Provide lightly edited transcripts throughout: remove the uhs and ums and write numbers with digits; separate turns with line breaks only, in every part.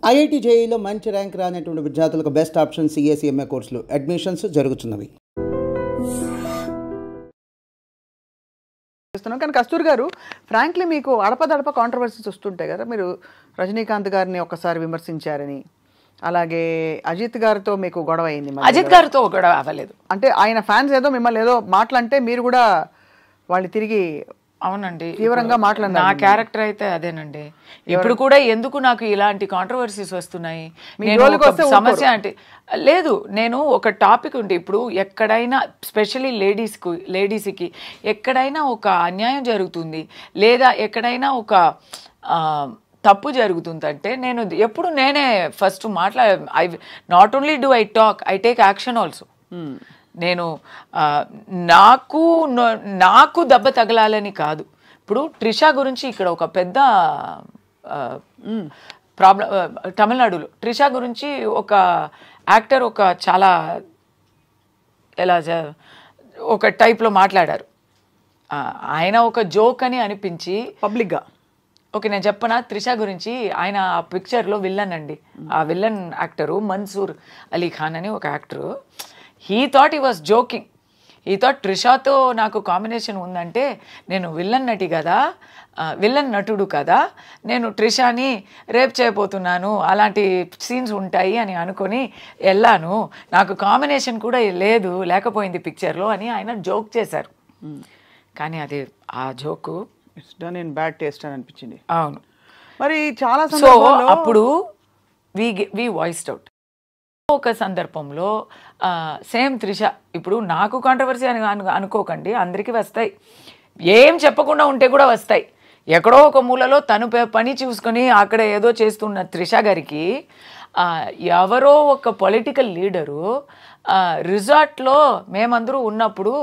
IIT జేఈలో మంచి rank రానటువంటి విద్యార్థులకు బెస్ట్ ఆప్షన్ సిఎస్ఈఎంఏ కోర్సులు అడ్మిషన్స్ జరుగుతున్నవి.
కానీ కస్తూరి గారు, ఫ్రాంక్లీ మీకు అడపదడప కాంట్రవర్సీస్ వస్తుంటాయి కదా. మీరు రజనీకాంత్ గారిని ఒకసారి విమర్శించారని, అలాగే అజిత్ గారితో మీకు గొడవ అయింది.
అజిత్ గారితో గొడవ అవ్వలేదు.
అంటే ఆయన ఫ్యాన్స్ ఏదో మిమ్మల్ని ఏదో మాటలంటే మీరు కూడా వాళ్ళు తిరిగి
అవునండి
తీవ్రంగా మాట్లాడినారు.
నా క్యారెక్టర్ అయితే అదేనండి. ఇప్పుడు కూడా ఎందుకు నాకు ఇలాంటి కాంట్రవర్సీస్ వస్తున్నాయి, సమస్య అంటే లేదు. నేను ఒక టాపిక్ ఉంటే ఇప్పుడు ఎక్కడైనా స్పెషల్లీ లేడీస్కి ఎక్కడైనా ఒక అన్యాయం జరుగుతుంది లేదా ఎక్కడైనా ఒక తప్పు జరుగుతుందంటే నేను ఎప్పుడు నేనే first not only do I talk, I take action also. నేను నాకు దెబ్బ తగలాలని కాదు. ఇప్పుడు ట్రిషా గురించి ఇక్కడ ఒక పెద్ద ప్రాబ్లం, తమిళనాడులో ట్రిషా గురించి ఒక యాక్టర్ ఒక చాలా ఎలా ఒక టైప్లో మాట్లాడారు. ఆయన ఒక జోక్ అని అనిపించి పబ్లిక్గా ఓకే నేను చెప్పనా, త్రిష గురించి ఆయన ఆ పిక్చర్లో విల్లన్ అండి. ఆ విల్లన్ యాక్టరు మన్సూర్ అలీ ఖాన్ అని ఒక actor. He thought he was joking. He thought ట్రిషాతో నాకు కాంబినేషన్ ఉందంటే నేను విల్లన్ నటి కదా, విల్లన్ నటుడు కదా, నేను ట్రిషాని రేప్ చేయబోతున్నాను, అలాంటి సీన్స్ ఉంటాయి అని అనుకొని వెళ్ళాను, నాకు కాంబినేషన్ కూడా లేకపోయింది పిక్చర్లో అని ఆయన జోక్ చేశారు. కానీ అది ఆ joke
it's done in bad taste అని అనిపించింది.
అవును,
మరి చాలా
అప్పుడు వి వాయిస్డ్ అవుట్. ఒక సందర్భంలో సేమ్ త్రిష, ఇప్పుడు నాకు కాంట్రవర్సీ అని అనుకోకండి, అందరికీ వస్తాయి. ఏం చెప్పకుండా ఉంటే కూడా వస్తాయి. ఎక్కడో ఒక మూలలో తను పని చూసుకొని అక్కడ ఏదో చేస్తున్న త్రిష గారికి ఎవరో ఒక పొలిటికల్ లీడరు రిసార్ట్లో మేమందరూ ఉన్నప్పుడు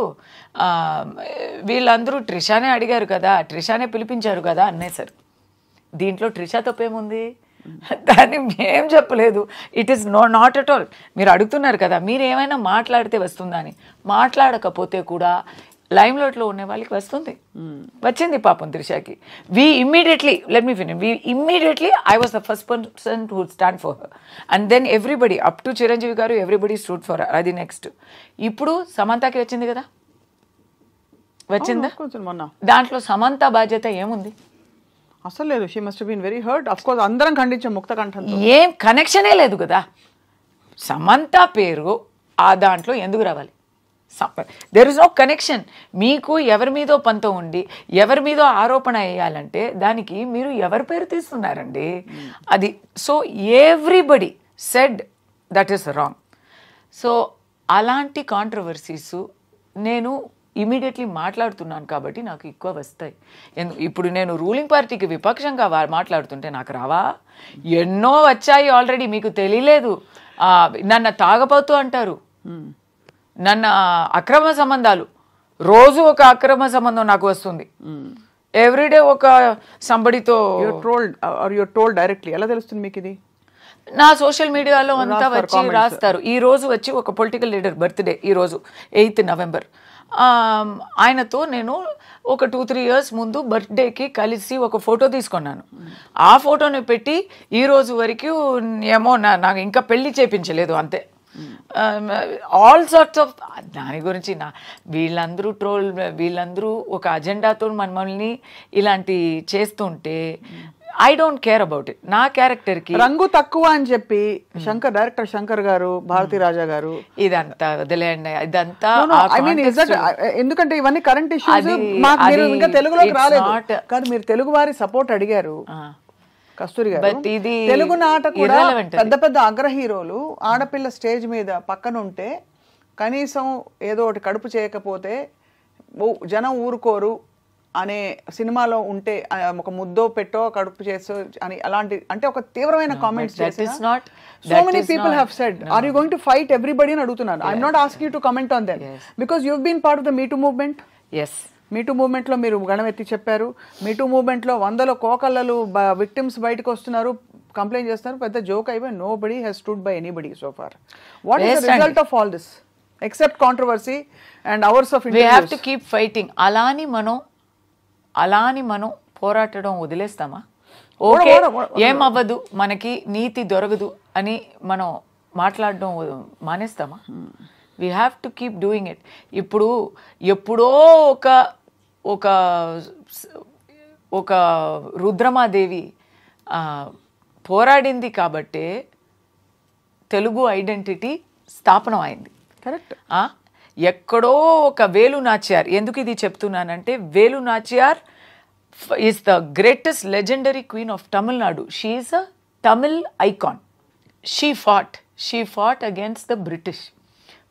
వీళ్ళందరూ ట్రిషానే అడిగారు కదా, ట్రిషానే పిలిపించారు కదా అనేసారు. దీంట్లో ట్రిషా తప్పేముంది? దాన్ని ఏం చెప్పలేదు. It is not at all. మీరు అడుగుతున్నారు కదా మీరు ఏమైనా మాట్లాడితే వస్తుందా అని. మాట్లాడకపోతే కూడా లైమ్లైట్లో ఉన్న వాళ్ళకి వస్తుంది, వచ్చింది పాపం త్రిషాకి. Let me finish. I was the first person to stand for her and then everybody up to Chiranjeevi garu everybody stood for her. అది నెక్స్ట్. ఇప్పుడు సమంతకి వచ్చింది కదా, వచ్చిందా? దాంట్లో సమంత బాధ్యత ఏముంది?
అసలు లేదు. She must been very hurt. Of course అందరం ఖండించాం ముక్త కంఠంతో.
ఏం కనెక్షనే లేదు కదా. సమంత పేరు ఆ దాంట్లో ఎందుకు రావాలి? There is no connection. మీకు ఎవరి మీదో పంతం ఉండి ఎవరి మీదో ఆరోపణ వేయాలంటే దానికి మీరు ఎవరి పేరు తీస్తున్నారండి? అది so everybody said that is wrong. So అలాంటి కాంట్రవర్సీస్ నేను ఇమీడియట్లీ మాట్లాడుతున్నాను కాబట్టి నాకు ఎక్కువ వస్తాయి. ఇప్పుడు నేను రూలింగ్ పార్టీకి విపక్షంగా మాట్లాడుతుంటే నాకు రావా? ఎన్నో వచ్చాయి ఆల్రెడీ, మీకు తెలియలేదు. నన్ను తాగబోతూ అంటారు, నన్ను అక్రమ సంబంధాలు, రోజు ఒక అక్రమ సంబంధం నాకు వస్తుంది. ఎవ్రీడే ఒక సంబడితో
టోల్డ్ డైరెక్ట్లీ. ఎలా తెలుస్తుంది మీకు ఇది?
నా సోషల్ మీడియాలో అంతా వచ్చి రాస్తారు. ఈ రోజు వచ్చి ఒక పొలిటికల్ లీడర్ బర్త్డే, ఈరోజు 8th November. ఆయనతో నేను ఒక 2-3 years ముందు బర్త్డేకి కలిసి ఒక ఫోటో తీసుకున్నాను. ఆ ఫోటోని పెట్టి ఈరోజు వరకు ఏమో నాకు ఇంకా పెళ్లి చేయించలేదు అంతే. ఆల్ సార్ట్స్ ఆఫ్ దాని గురించి వీళ్ళందరూ ఒక అజెండాతో మమ్మల్ని ఇలాంటి చేస్తుంటే I don't care about it. నా క్యారెక్టర్కి
రంగు తక్కువ అని చెప్పి డైరెక్టర్ శంకర్ గారు, భారతీ రాజా గారు
ఇదంతా వదిలేయండి. ఇదంతా
ఎందుకంటే ఇవన్నీ కరెంట్ ఇష్యూస్. ఇంకా తెలుగులోకి రాలేదు కానీ మీరు తెలుగు వారి సపోర్ట్ అడిగారు కస్తూరి గారు. తెలుగు నాట కూడా పెద్ద పెద్ద అగ్ర హీరోలు ఆడపిల్ల స్టేజ్ మీద పక్కన ఉంటే కనీసం ఏదో ఒకటి కడుపు చేయకపోతే జనం ఊరుకోరు అనే సినిమాలో ఉంటే ఒక ముద్దో పెట్టో కడుపు చేసో అని అలాంటి అంటే ఒక తీవ్రమైన కామెంట్స్ చేసి so many people have said are you going to fight everybody అని అడుగుతున్నాను. I'm not asking you to comment on them because you been part of the MeToo movement. MeToo మూవ్మెంట్లో మీరు గణమెత్తి చెప్పారు. మీటూ మూవ్మెంట్లో 100 కోకళ్ళలు విక్టిమ్స్ బయటకు వస్తున్నారు, కంప్లైంట్ చేస్తున్నారు. పెద్ద జోక్ అయిపోయి nobody has stood by anybody so far. What is the result of all this except controversy and hours of
interviews? We have to keep fighting. అలాని మనం పోరాటడం వదిలేస్తామా? ఓకే ఏమవ్వదు మనకి నీతి దొరకదు అని మనం మాట్లాడడం మానేస్తామా? We have to keep doing it. ఇప్పుడు ఎప్పుడో ఒక ఒక రుద్రమాదేవి పోరాడింది కాబట్టే తెలుగు ఐడెంటిటీ స్థాపనం అయింది.
కరెక్ట్.
ఎక్కడో ఒక వేలు నాచ్యార్, ఎందుకు ఇది చెప్తున్నానంటే Velu Nachiyar is the greatest legendary queen of Tamil Nadu. She is a Tamil icon. She fought against the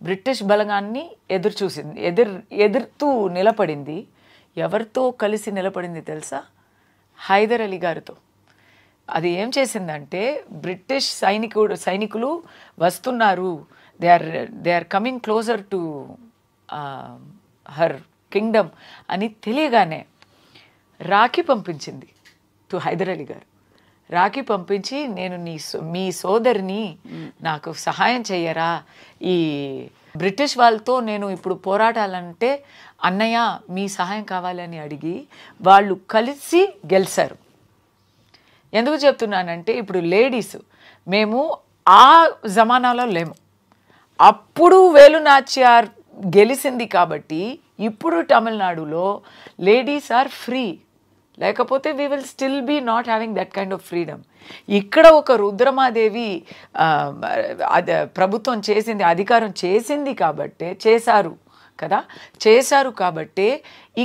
British బలగాన్ని ఎదుర్తూ నిలబడింది. ఎవరితో కలిసి నిలబడింది తెలుసా? హైదర్ అలీ గారితో. అది ఏం చేసిందంటే బ్రిటిష్ సైనికులు వస్తున్నారు, they are coming closer to her kingdom అని తెలియగానే రాఖీ పంపించింది టు హైదర్ అలీ గారు. రాఖీ పంపించి నేను మీ సోదరిని నాకు సహాయం చెయ్యరా, ఈ బ్రిటిష్ వాళ్ళతో నేను ఇప్పుడు పోరాటాలంటే అన్నయ్య మీ సహాయం కావాలని అడిగి వాళ్ళు కలిసి గెలిచారు. ఎందుకు చెప్తున్నానంటే ఇప్పుడు లేడీస్ మేము ఆ జమానాలో లేము. అప్పుడు వేలు నాచ్యార్ గెలిచింది కాబట్టి ఇప్పుడు తమిళనాడులో లేడీస్ ఆర్ ఫ్రీ. లేకపోతే we will still be not having that kind of freedom. ఇక్కడ ఒక రుద్రమాదేవి ప్రభుత్వం చేసింది, అధికారం చేసింది కాబట్టే చేశారు కాబట్టే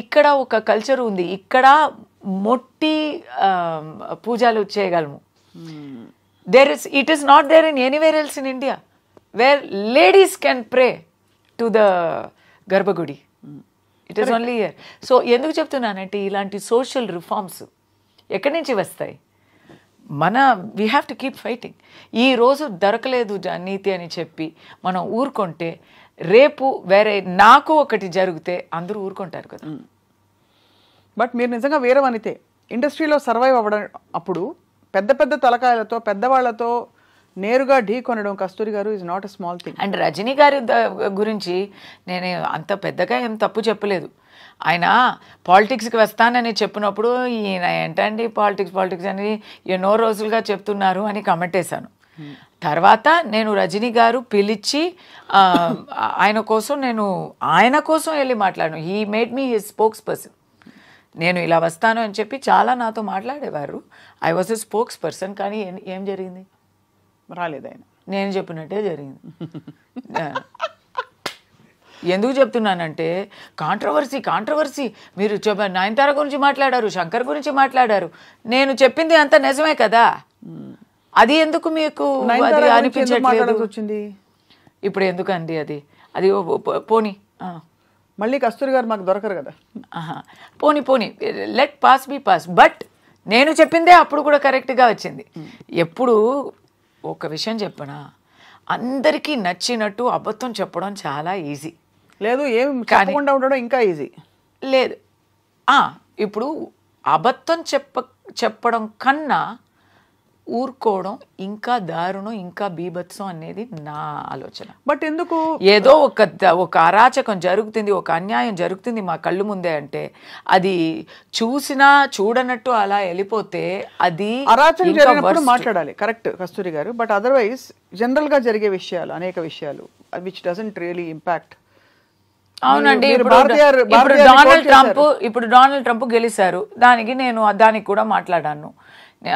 ఇక్కడ ఒక కల్చర్ ఉంది. ఇక్కడ మొట్టి పూజలు చేయగలము. It is not there in anywhere else in India where ladies can pray to the garbhagudi. It is only here. So ఎందుకు చెప్తున్నానంటే ఇలాంటి సోషల్ రిఫార్మ్స్ ఎక్కడి నుంచి వస్తాయి? We have to keep fighting. ఈరోజు దొరకలేదు నీతి అని చెప్పి మనం ఊరుకుంటే రేపు వేరే నాకు ఒకటి జరిగితే అందరూ ఊరుకుంటారు కదా.
బట్ మీరు నిజంగా వేరే వనితే ఇండస్ట్రీలో సర్వైవ్ అవ్వడం, అప్పుడు పెద్ద పెద్ద తలకాయలతో పెద్దవాళ్లతో నేరుగా ఢీ కొనడం Kasthuri garu is not a small thing.
And Rajini గారి గురించి నేను అంత పెద్దగా ఏం తప్పు చెప్పలేదు. ఆయన పాలిటిక్స్కి వస్తానని చెప్పినప్పుడు ఈయన ఏంటండి పాలిటిక్స్ అని ఎన్నో రోజులుగా చెప్తున్నారు అని కమెంట్ వేశాను. తర్వాత నేను రజనీ గారు పిలిచి ఆయన కోసం వెళ్ళి మాట్లాడాను. He made me his spokes person. నేను ఇలా వస్తాను అని చెప్పి చాలా నాతో మాట్లాడేవారు. I was a spokes person. కానీ ఏం జరిగింది?
రాలేదు ఆయన.
నేను చెప్పినట్టే జరిగింది. ఎందుకు చెప్తున్నానంటే కాంట్రవర్సీ మీరు నయనతార గురించి మాట్లాడారు, శంకర్ గురించి మాట్లాడారు. నేను చెప్పింది అంత నిజమే కదా. అది ఎందుకు మీకు
వచ్చింది?
ఇప్పుడు ఎందుకండి అది పోనీ
మళ్ళీ కస్తూరి గారు మాకు దొరకరు కదా.
పోనీ let pass be pass. But నేను చెప్పిందే అప్పుడు కూడా కరెక్ట్గా వచ్చింది. ఎప్పుడు ఒక విషయం చెప్పనా, అందరికీ నచ్చినట్టు అబద్ధం చెప్పడం చాలా ఈజీ.
లేదు ఏం చెప్పకుండా ఉండడం ఇంకా ఈజీ
లేదు. ఇప్పుడు అబద్ధం చెప్పడం కన్నా ఊరుకోవడం ఇంకా దారుణం, ఇంకా బీభత్సం అనేది నా ఆలోచన.
బట్ ఎందుకు
ఏదో ఒక అరాచకం జరుగుతుంది, ఒక అన్యాయం జరుగుతుంది మా కళ్ళు ముందే అంటే అది చూసినా చూడనట్టు అలా వెళ్ళిపోతే అది
అరాచకం జరిగినప్పుడు మాట్లాడాలి. కరెక్ట్ కస్తూరి గారు. బట్ అదర్వైజ్ జనరల్ గా జరిగే విషయాలు, అనేక విషయాలు విచ్ డజంట్ రియలీ ఇంపాక్ట్.
అవునండి. ఇప్పుడు డొనాల్డ్ ట్రంప్ గెలిచారు, దానికి కూడా మాట్లాడాను.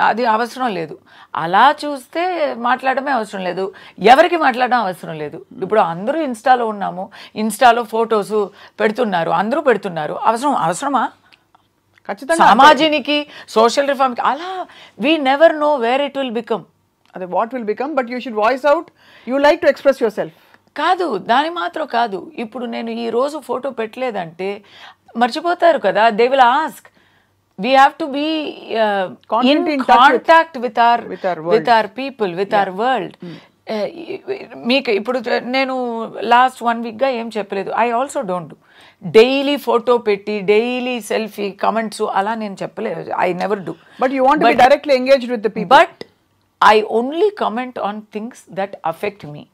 అది అవసరం లేదు. అలా చూస్తే మాట్లాడమే అవసరం లేదు, ఎవరికి మాట్లాడడం అవసరం లేదు. ఇప్పుడు అందరూ ఇన్స్టాలో ఉన్నాము, ఇన్స్టాలో ఫొటోస్ పెడుతున్నారు, అందరూ పెడుతున్నారు. అవసరమా?
ఖచ్చితంగా
సమాజానికి సోషల్ రిఫార్మ్కి అలా we never know where it will become.
అదే what will become. But you should voice out, you like to express yourself.
కాదు, దాని మాత్రం కాదు. ఇప్పుడు నేను ఈ రోజు ఫోటో పెట్టలేదంటే మర్చిపోతారు కదా. They will ask. We have to be in contact with our people, with our world. మీకు ఇప్పుడు నేను లాస్ట్ 1 week గా ఏం చెప్పలేదు. I also don't daily photo పెట్టి డైలీ సెల్ఫీ కమెంట్స్ అలా నేను చెప్పలేదు. I never do.
But you want to be directly engaged with the people.
But I only comment on things that affect me.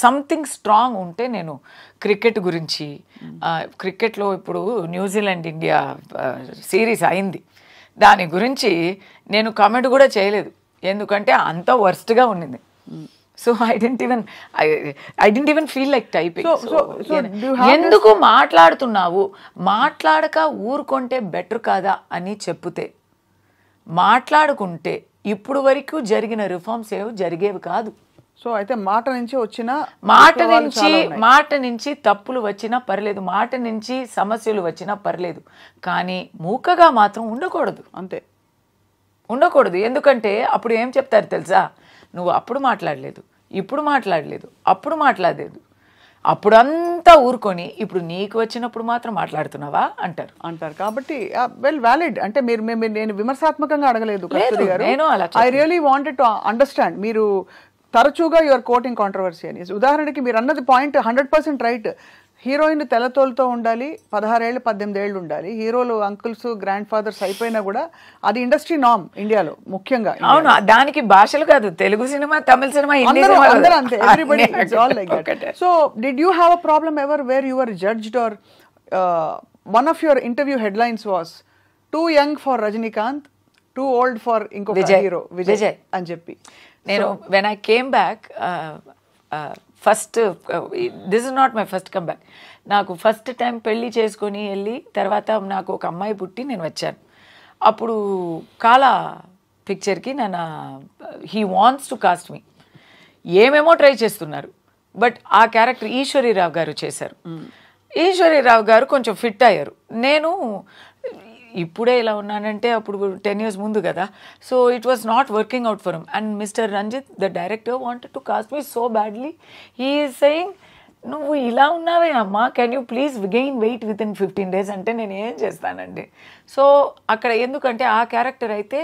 Something strong ఉంటే నేను cricket గురించి, క్రికెట్లో ఇప్పుడు New Zealand India series అయింది. దాని గురించి నేను కామెంట్ కూడా చేయలేదు, ఎందుకంటే అంత వర్స్ట్గా ఉండింది. So I didn't even feel like typing. ఎందుకు మాట్లాడుతున్నావు, మాట్లాడక ఊరుకుంటే బెటర్ కాదా అని చెప్తే, మాట్లాడుకుంటే ఇప్పుడు వరకు జరిగిన రిఫార్మ్స్ ఏవి జరిగేవి కాదు.
సో అయితే మాట నుంచి వచ్చిన
మాట నుంచి తప్పులు వచ్చినా పర్లేదు, మాట నుంచి సమస్యలు వచ్చినా పర్లేదు, కానీ మూకగా మాత్రం ఉండకూడదు.
అంతే,
ఉండకూడదు. ఎందుకంటే అప్పుడు ఏం చెప్తారు తెలుసా, నువ్వు అప్పుడు మాట్లాడలేదు, ఇప్పుడు మాట్లాడలేదు, అప్పుడు మాట్లాడలేదు, అప్పుడంతా ఊరుకొని ఇప్పుడు నీకు వచ్చినప్పుడు మాత్రం మాట్లాడుతున్నావా అంటారు.
కాబట్టి వెల్ వ్యాలిడ్. అంటే మీరు నేను విమర్శాత్మకంగా అడగలేదు కస్తూరి గారు. I really wanted to understand. మీరు తరచుగా యువర్ కోటింగ్ కాంట్రవర్సీ అని. ఉదాహరణకి మీరు అన్నది పాయింట్ 100% రైట్. హీరోయిన్ తెల్లతోలుతో ఉండాలి, 16 ఏళ్ళు 18 ఏళ్ళు ఉండాలి, హీరోలు అంకుల్స్ గ్రాండ్ ఫాదర్స్ అయిపోయినా కూడా అది ఇండస్ట్రీ నామ్ ఇండియాలో ముఖ్యంగా.
అవును, దానికి భాషలు కాదు, Telugu cinema, Tamil cinema, Hindi cinema
అంతే, everybody it's all like that. So did you have a problem ever where you were judged or one of your interview headlines was too young for Rajinikanth, too old for ఇంకొక hero Vijay అని చెప్పి?
నేను when I came back first, this is not my first comeback. నాకు first time పెళ్ళి చేసుకొని వెళ్ళి తర్వాత నాకు ఒక అమ్మాయి పుట్టి నేను వచ్చాను. అప్పుడు కాలా పిక్చర్కి నన్ను హీ వాంట్స్ టు కాస్ట్ మీ, ఏమేమో ట్రై చేస్తున్నారు, బట్ ఆ క్యారెక్టర్ ఈశ్వరీరావు గారు చేశారు. ఈశ్వరీరావు గారు కొంచెం ఫిట్ అయ్యారు. నేను ఇప్పుడే ఇలా ఉన్నానంటే అప్పుడు 10 years ముందు కదా. So it was not working out for him. And mister Ranjith the director wanted to cast me so badly. He is saying, నువ్వు ఇలా ఉన్నావే అమ్మా, can you please gain weight within 15 days అంటే నేను ఏం చేస్తానండి. సో అక్కడ ఎందుకంటే ఆ క్యారెక్టర్ అయితే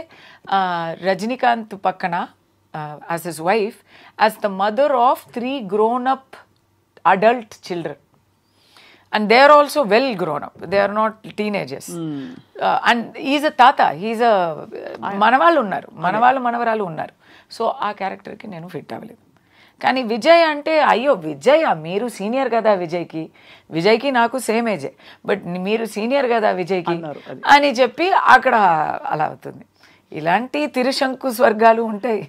రజనీకాంత్ పక్కన as his wife, as the mother of 3 grown-up adult children. And they are also well grown up. They are not teenagers. And he's a tata. He's a మనవాళ్ళు ఉన్నారు, మనవరాలు ఉన్నారు. సో ఆ క్యారెక్టర్కి నేను ఫిట్ అవ్వలేదు. కానీ విజయ్ అంటే, అయ్యో విజయ్ మీరు సీనియర్ కదా విజయ్కి నాకు సేమ్ ఏజే, బట్ మీరు సీనియర్ కదా విజయ్కి అని చెప్పి అక్కడ అలా అవుతుంది. ఇలాంటి తిరుశంకు స్వర్గాలు ఉంటాయి.